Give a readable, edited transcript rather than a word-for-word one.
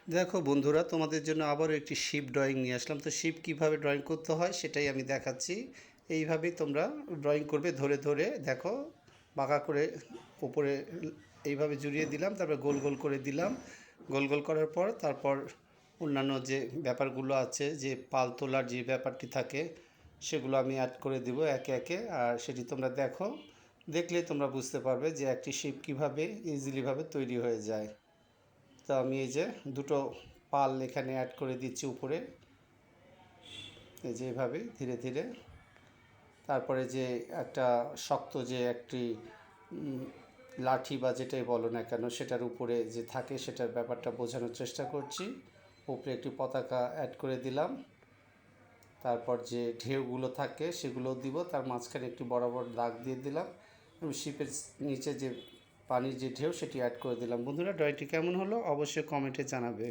দেখো বন্ধুরা, তোমাদের জন্য আবারও একটি শিপ ড্রয়িং নিয়ে আসলাম। তো শিপ কিভাবে ড্রয়িং করতে হয় সেটাই আমি দেখাচ্ছি। এইভাবেই তোমরা ড্রয়িং করবে, ধরে ধরে দেখো বাঁকা করে উপরে এইভাবে জুড়িয়ে দিলাম, তারপর গোল গোল করে দিলাম। গোল গোল করার পর তারপর অন্যান্য যে ব্যাপারগুলো আছে, যে পাল তোলার যে ব্যাপারটি থাকে, সেগুলো আমি অ্যাড করে দিব একে একে। আর সেটি তোমরা দেখো, দেখলেই তোমরা বুঝতে পারবে যে একটি শিপ কীভাবে ইজিলিভাবে তৈরি হয়ে যায়। তো আমি এই যে দুটো পাল এখানে অ্যাড করে দিচ্ছি উপরে, এই যে এভাবে ধীরে ধীরে। তারপরে যে একটা শক্ত যে একটি লাঠি বা যেটাই বলো না কেন, সেটার উপরে যে থাকে সেটার ব্যাপারটা বোঝানোর চেষ্টা করছি। উপরে একটি পতাকা অ্যাড করে দিলাম। তারপর যে ঢেউগুলো থাকে সেগুলোও দিব, তার মাঝখানে একটি বরাবর দাগ দিয়ে দিলাম এবং শিপের নিচে যে পানির যে ঢেউ সেটি অ্যাড করে দিলাম। বন্ধুরা, ড্রয়িংটি কেমন হলো অবশ্যই কমেন্টে জানাবে।